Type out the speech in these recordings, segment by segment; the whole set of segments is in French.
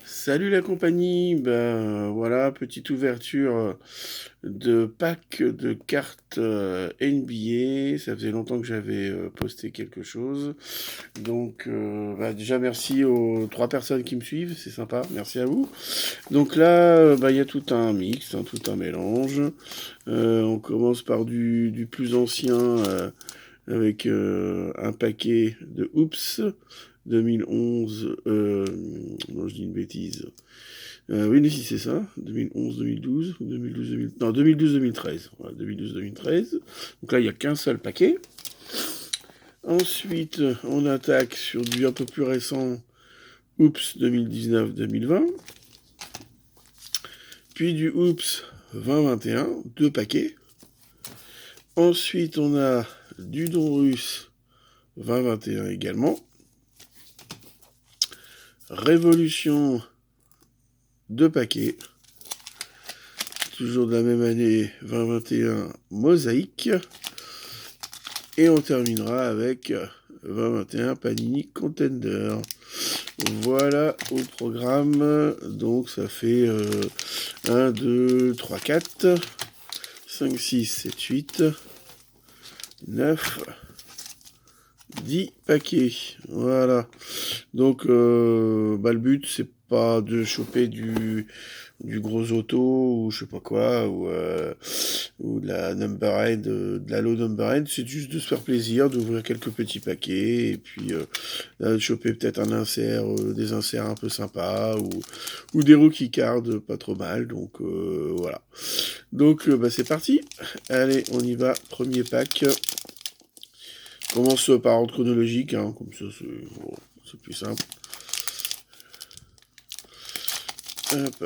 Salut la compagnie, voilà, petite ouverture de pack de cartes NBA. Ça faisait longtemps que j'avais posté quelque chose. Donc déjà merci aux 3 personnes qui me suivent, c'est sympa, merci à vous. Donc là, il y a tout un mix, hein, tout un mélange. On commence par du plus ancien avec un paquet de Oops 2011. Non, je dis une bêtise. Oui, mais si c'est ça, 2011-2012, ou 2012-2000, non, 2012-2013. Voilà, 2012-2013. Donc là, il n'y a qu'un seul paquet. Ensuite, on attaque sur du un peu plus récent, Oops 2019-2020. Puis du Oops 2021, 2 paquets. Ensuite, on a du Don Russe 2021 également. Révolution, 2 paquets. Toujours de la même année, 2021, Mosaïque. Et on terminera avec 2021 Panini Contender. Voilà au programme. Donc ça fait 1, 2, 3, 4, 5, 6, 7, 8, 9, 10 paquets. Voilà. Donc le but c'est pas de choper du gros auto ou je sais pas quoi ou de la number de la low number c'est juste de se faire plaisir, d'ouvrir quelques petits paquets et puis de choper peut-être un insert, des inserts un peu sympas ou des rookie cards pas trop mal. Donc voilà. Donc c'est parti. Allez, on y va. Premier pack. Commence par ordre chronologique, hein, comme ça c'est plus simple. Hop.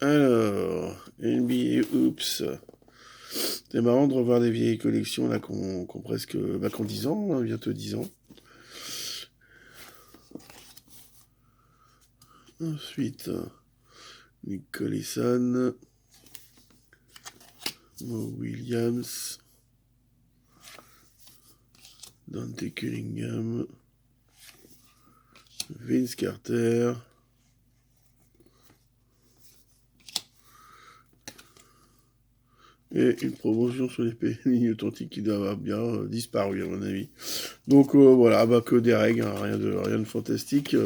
Alors, NBA Oops. C'est marrant de revoir des vieilles collections là qu'on presque. Qu'on 10 ans, hein, bientôt 10 ans. Ensuite, Nick Collison, Mo Williams, Dante Cunningham, Vince Carter. Et une promotion sur les lignes authentiques qui doit avoir bien disparu à mon avis. Donc voilà, que des règles, hein, rien de fantastique.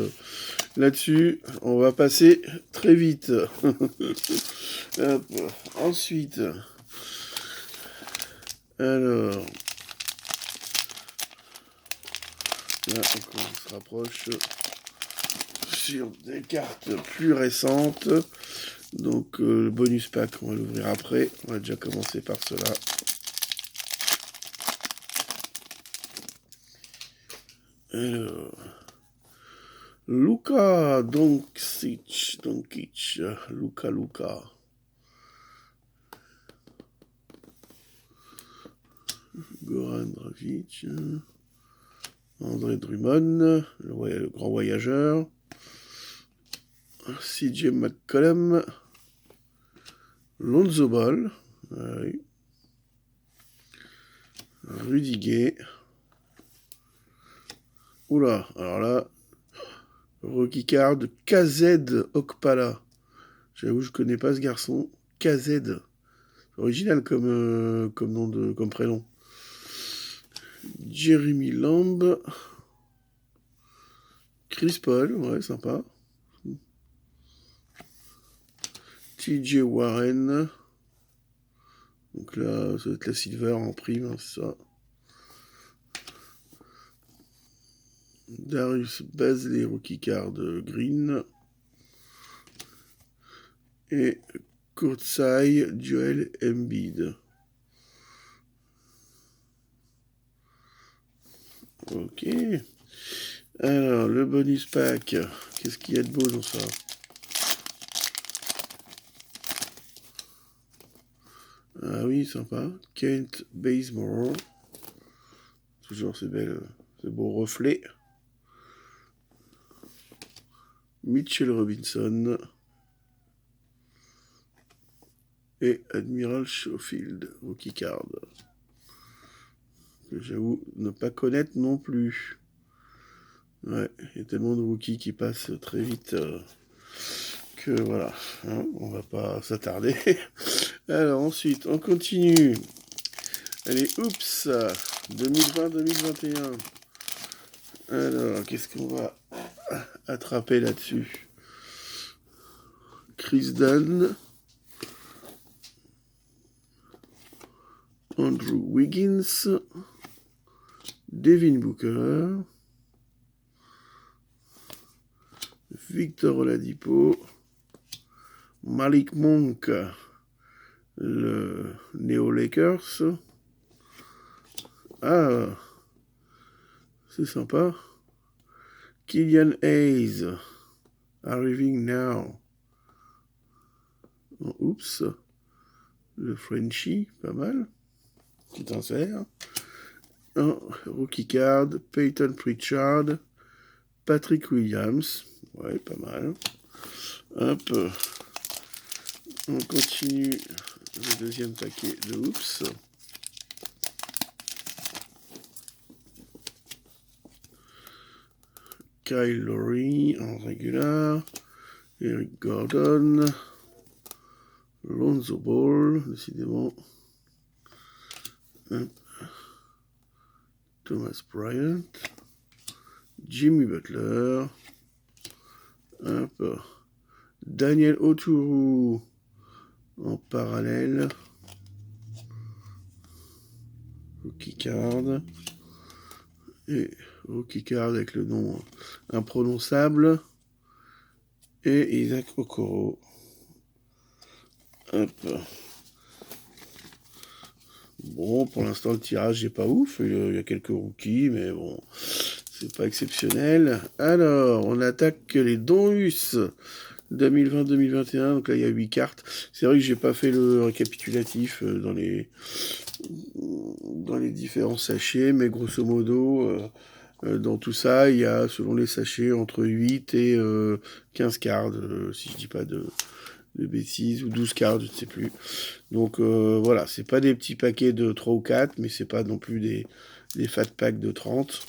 Là-dessus, on va passer très vite. Hop. Ensuite, alors, là on se rapproche sur des cartes plus récentes. Donc le bonus pack, on va l'ouvrir après. On va déjà commencer par cela. Alors, Luka Doncic, Luka. Goran Dragic, André Drummond, le grand voyageur, CJ McCollum, Lonzo Ball, oui. Rudy. Oula, alors là, Rookie Card, KZ Okpala. J'avoue, je connais pas ce garçon. KZ. Original comme nom comme prénom. Jeremy Lamb. Chris Paul, ouais, sympa. TJ Warren. Donc là, ça va être la Silver en prime, hein, c'est ça. Darius Bazley, rookie card green. Et Kurtzai, Joel Embiid. Ok. Alors, le bonus pack. Qu'est-ce qu'il y a de beau dans ça? Ah oui, sympa. Kent Bazemore. Toujours ces beaux reflets. Mitchell Robinson. Et Admiral Schofield, rookie card. que j'avoue ne pas connaître non plus. Ouais, il y a tellement de rookies qui passent très vite que voilà, hein, on va pas s'attarder. Alors ensuite, on continue. Allez, oups, 2020-2021. Alors, qu'est-ce qu'on va attraper là-dessus? Chris Dunn, Andrew Wiggins, Devin Booker, Victor Oladipo, Malik Monk, le Neo Lakers. Ah, c'est sympa. Killian Hayes, arriving now. Oh, oups, le Frenchie, pas mal. Petit insert. Un rookie card, Peyton Pritchard, Patrick Williams. Ouais, pas mal. Hop. On continue le deuxième paquet de Oops. Kyle Lowry en régular. Eric Gordon. Lonzo Ball, décidément. Thomas Bryant. Jimmy Butler. Hop. Daniel Oturu en parallèle. Rookie card. Et rookie card avec le nom imprononçable. Et Isaac Okoro. Hop. Bon, pour l'instant, le tirage n'est pas ouf. Il y a quelques rookies, mais bon, c'est pas exceptionnel. Alors, on attaque les Donruss 2020-2021. Donc là, il y a 8 cartes. C'est vrai que j'ai pas fait le récapitulatif dans les différents sachets, mais grosso modo, dans tout ça, il y a, selon les sachets, entre 8 et 15 cartes, si je dis pas de bêtises, ou 12 cartes, je ne sais plus. Donc voilà, c'est pas des petits paquets de 3 ou 4, mais c'est pas non plus des fat packs de 30.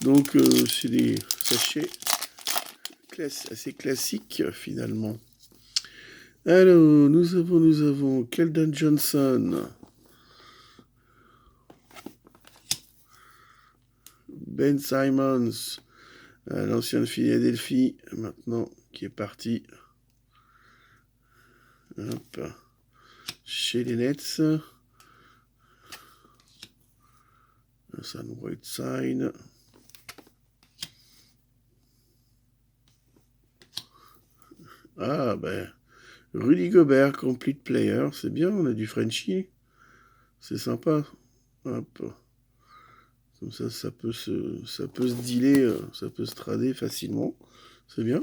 Donc c'est des sachets assez classiques finalement. Alors, nous avons Keldon Johnson, Ben Simons, l'ancienne Philadelphie, maintenant qui est parti. Hop. Chez les Nets. Hassan Whiteside. Ah, ben, Rudy Gobert, complete player. C'est bien, on a du Frenchie. C'est sympa. Hop. Comme ça peut se dealer, ça peut se trader facilement. C'est bien.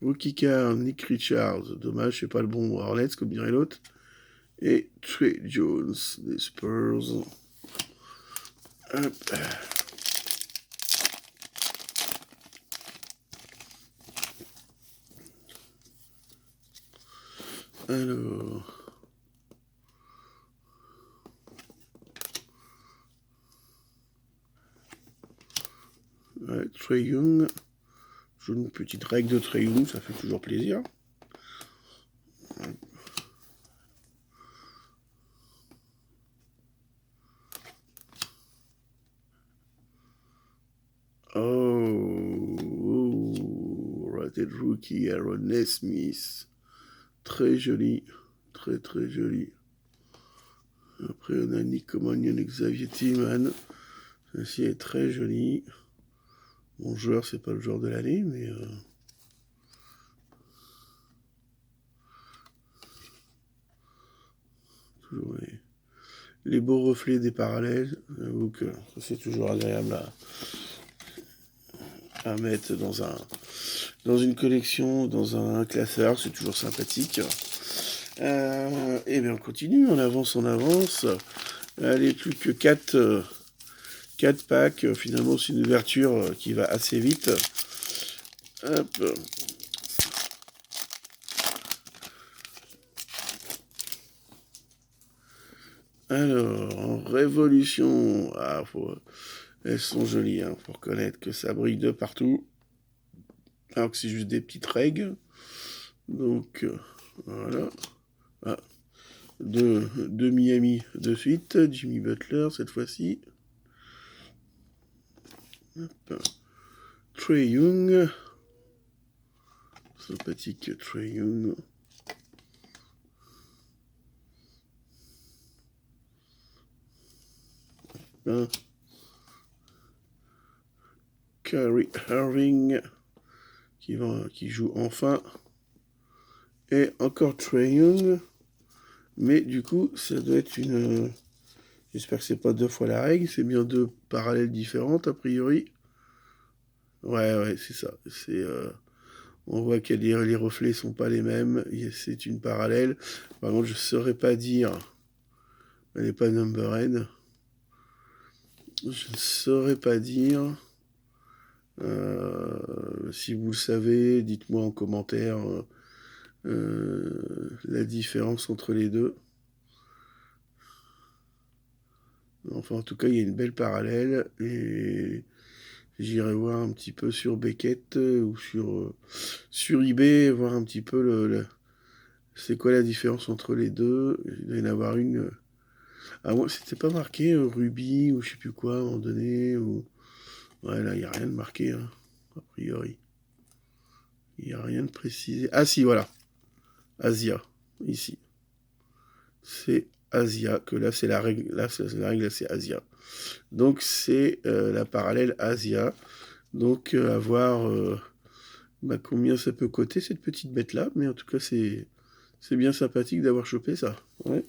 Rookie card, Nick Richards. Dommage, c'est pas le bon Hornets, comme dirait l'autre. Et Trey Jones, des Spurs. Hop. Alors... Ouais, Trae Young. Une petite règle de Trae Young, ça fait toujours plaisir. Oh, rated rookie Aaron Nesmith. Très joli, très très joli. Après on a Nick Comanion et Xavier Tillman. Ceci est très joli. Mon joueur, c'est pas le joueur de l'année, mais toujours les beaux reflets des parallèles. J'avoue que c'est toujours agréable à mettre dans une collection, dans un classeur, c'est toujours sympathique. Et bien on continue, on avance. Allez, plus que 4 packs. Finalement, c'est une ouverture qui va assez vite. Hop. Alors, en révolution, elles sont jolies, hein. Faut reconnaître que ça brille de partout. Alors que c'est juste des petites règles. Donc, voilà. Ah, de Miami de suite. Jimmy Butler cette fois-ci. Trae Young. Sympathique Trae Young. Hein. Kyrie Irving qui joue enfin. Et encore Trae Young. Mais du coup, ça doit être une... J'espère que c'est pas 2 fois la règle. C'est bien 2 parallèles différentes, a priori. Ouais, c'est ça. On voit que les reflets sont pas les mêmes. C'est une parallèle. Par contre, je saurais pas dire... Elle n'est pas number N. Je ne saurais pas dire... si vous le savez, dites-moi en commentaire la différence entre les deux. Enfin, en tout cas, il y a une belle parallèle et j'irai voir un petit peu sur Beckett ou sur eBay, voir un petit peu c'est quoi la différence entre les deux. Il doit y en avoir une. Ah ouais, c'était pas marqué Ruby ou je sais plus quoi à un moment donné. Ou... Ouais, là, il n'y a rien de marqué, hein, a priori. Il n'y a rien de précisé. Ah si, voilà. Asia, ici. C'est Asia, que là, c'est la règle. Là, c'est la règle, c'est Asia. Donc, c'est la parallèle Asia. Donc, à voir combien ça peut coter, cette petite bête-là. Mais en tout cas, c'est bien sympathique d'avoir chopé ça. Ouais,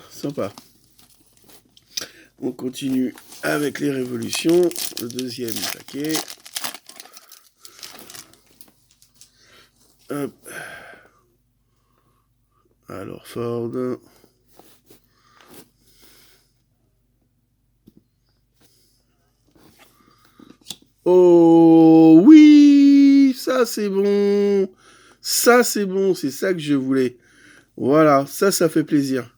sympa. On continue avec les révolutions. Le deuxième paquet. Hop. Alors, Ford. Oh oui, ça c'est bon. Ça c'est bon, c'est ça que je voulais. Voilà, ça fait plaisir.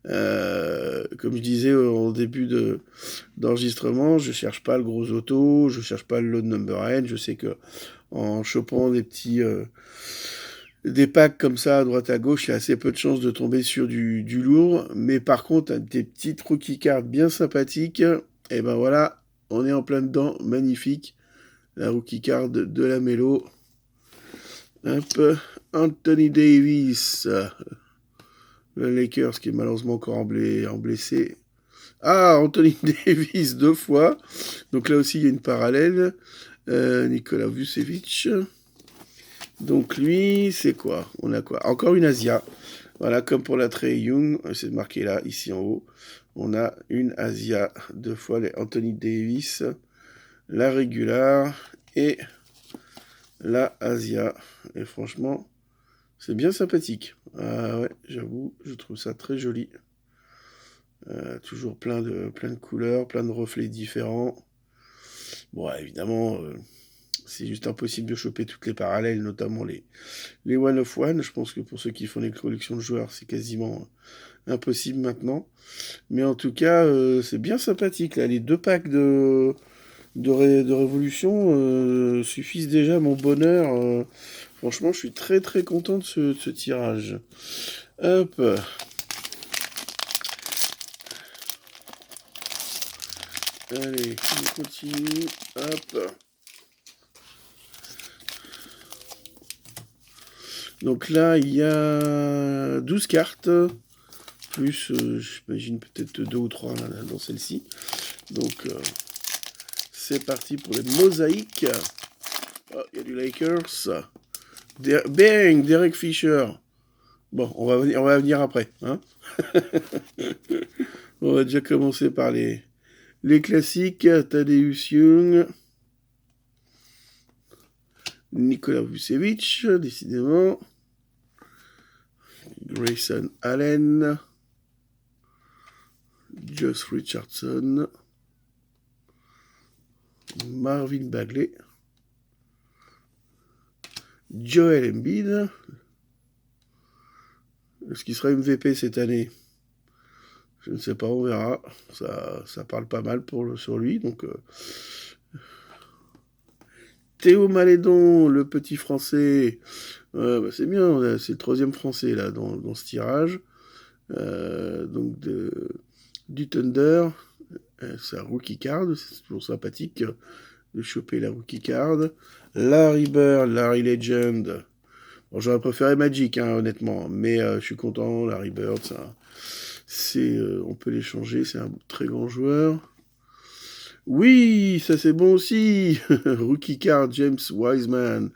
Comme je disais au début d'enregistrement, je cherche pas le gros auto, je cherche pas le load number N. Je sais que en chopant des packs comme ça à droite à gauche, il y a assez peu de chances de tomber sur du lourd. Mais par contre, des petites rookie cards bien sympathiques, et ben voilà, on est en plein dedans, magnifique. La rookie card de la Mélo. Hop, Anthony Davis, le Lakers qui est malheureusement encore en blessé. Ah, Anthony Davis 2 fois. Donc là aussi, il y a une parallèle. Nikola Vucevic. Donc lui, c'est quoi? On a quoi? Encore une Asia. Voilà, comme pour la Trae Young, c'est marqué là, ici en haut. On a une Asia, 2 fois les Anthony Davis, la régular et la Asia. Et franchement, c'est bien sympathique. Ah ouais, j'avoue, je trouve ça très joli. Toujours plein de couleurs, plein de reflets différents. Bon, évidemment, c'est juste impossible de choper toutes les parallèles, notamment les One of One. Je pense que pour ceux qui font des collections de joueurs, c'est quasiment impossible maintenant. Mais en tout cas, c'est bien sympathique. Là. Les 2 packs de Révolution suffisent déjà à mon bonheur. Franchement, je suis très très content de ce tirage. Hop. Allez, on continue. Hop. Donc là, il y a 12 cartes. Plus, j'imagine peut-être 2 ou 3 là, dans celle-ci. Donc, c'est parti pour les mosaïques. Oh, il y a du Lakers. Bang, Derek Fisher. Bon, on va venir après. Hein. On va déjà commencer par les classiques. Tadeusz Young. Nikola Vucevic, décidément. Grayson Allen. Josh Richardson. Marvin Bagley. Joel Embiid. Ce qui sera MVP cette année. Je ne sais pas, on verra. Ça parle pas mal sur lui. Donc, Théo Malédon, le petit français. Bah, c'est bien, c'est le 3e français là dans ce tirage. Donc du Thunder. C'est un rookie card, c'est toujours sympathique de choper la rookie card. Larry Bird, Larry Legend. Bon, j'aurais préféré Magic, hein, honnêtement, mais je suis content. Larry Bird, on peut l'échanger, c'est un très grand joueur. Oui, ça c'est bon aussi. Rookie card, James Wiseman.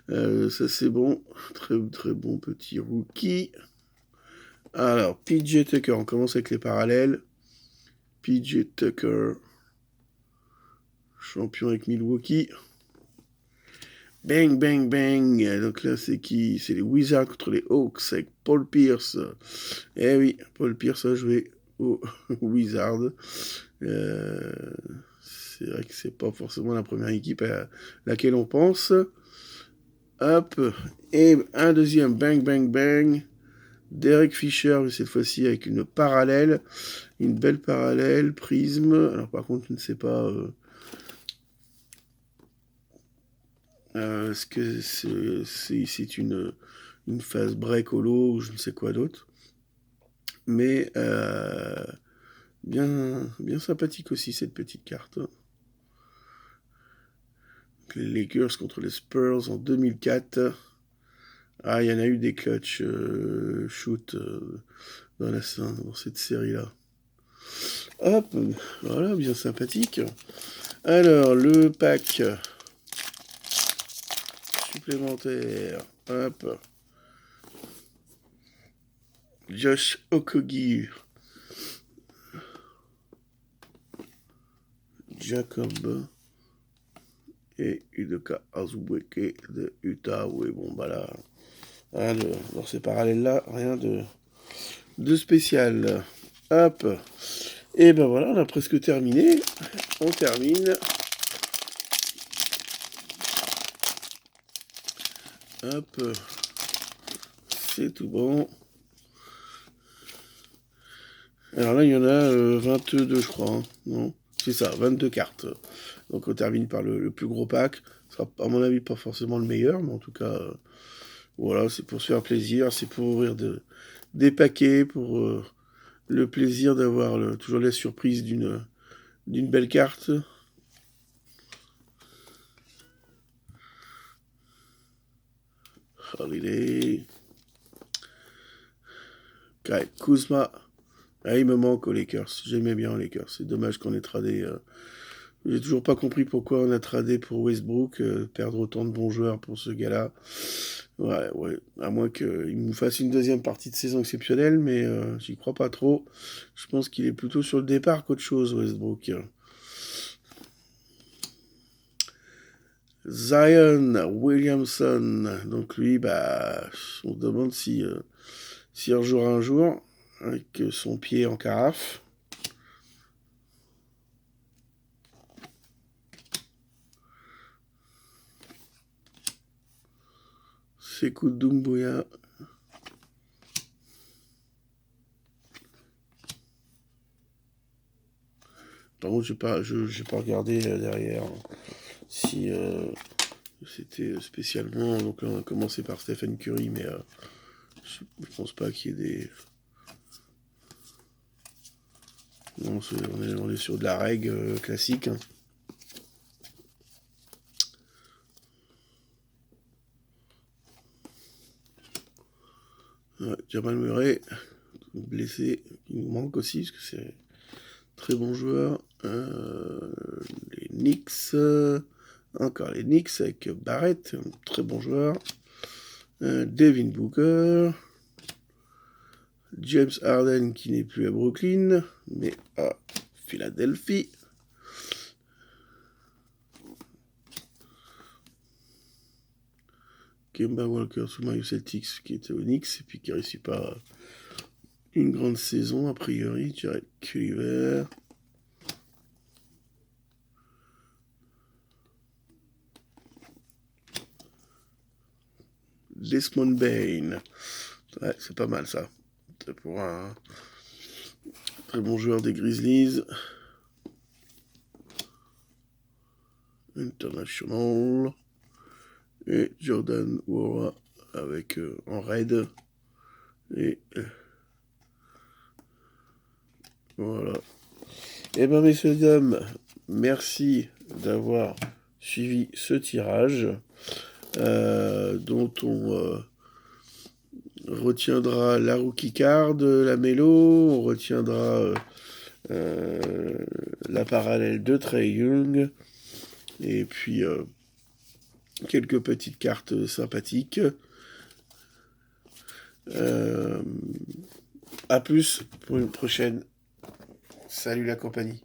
Ça c'est bon. Très très bon petit rookie. Alors, PJ Tucker, on commence avec les parallèles. PJ Tucker, champion avec Milwaukee. Bang, bang, bang. Donc là, c'est qui? C'est les Wizards contre les Hawks avec Paul Pierce. Eh oui, Paul Pierce a joué aux Wizards. C'est vrai que c'est pas forcément la première équipe à laquelle on pense. Hop. Et un deuxième bang, bang, bang. Derek Fisher, mais cette fois-ci avec une parallèle. Une belle parallèle, prisme. Alors par contre, je ne sais pas... est-ce que c'est une phase break holo ou je ne sais quoi d'autre. Mais bien sympathique aussi cette petite carte. Les Lakers contre les Spurs en 2004. Ah, il y en a eu des clutch shoot dans cette série-là. Hop, voilà, bien sympathique. Alors, le pack supplémentaire. Hop. Josh Okogie. Jacob et Udoka Azubuike de Utah. Oui, bon, bah là, dans ces parallèles-là, rien de spécial. Hop. Et ben voilà, on a presque terminé. On termine. Hop. C'est tout bon. Alors là, il y en a 22, je crois. Hein. Non, c'est ça, 22 cartes. Donc on termine par le plus gros pack. Ce sera, à mon avis, pas forcément le meilleur, mais en tout cas, voilà, c'est pour se faire plaisir. C'est pour ouvrir des paquets, pour le plaisir d'avoir toujours la surprise d'une belle carte. Holiday. Kyle Kuzma. Ah, il me manque aux Lakers. J'aimais bien aux Lakers. C'est dommage qu'on ait tradé. J'ai toujours pas compris pourquoi on a tradé pour Westbrook. Perdre autant de bons joueurs pour ce gars-là. Ouais. À moins qu'il nous fasse une deuxième partie de saison exceptionnelle, mais j'y crois pas trop. Je pense qu'il est plutôt sur le départ qu'autre chose, Westbrook. Zion Williamson. Donc lui, bah, on se demande s'il rejouera un jour avec son pied en carafe. Sekou Doumbouya. Par contre, j'ai pas regardé derrière si c'était spécialement. Donc là, on a commencé par Stephen Curry, mais je pense pas qu'il y ait des. Non, on est sur de la règle classique. Hein. Ouais, Jamal Murray, blessé, il nous manque aussi, parce que c'est très bon joueur. Les Knicks, encore les Knicks avec Barrett, un très bon joueur. Devin Booker. James Harden qui n'est plus à Brooklyn, mais à Philadelphie. Kemba Walker sous Mario Celtics qui était au Knicks et puis qui ne réussit pas une grande saison a priori. Jared Culver. Desmond Bain. Ouais, c'est pas mal ça. C'est pour un très bon joueur des Grizzlies. International. Et Jordan Nwora avec en raid. Et voilà. Eh bien, messieurs et dames, merci d'avoir suivi ce tirage dont on retiendra la rookie card, la mélo, on retiendra la parallèle de Trae Young, et puis quelques petites cartes sympathiques. À plus pour une prochaine. Salut la compagnie.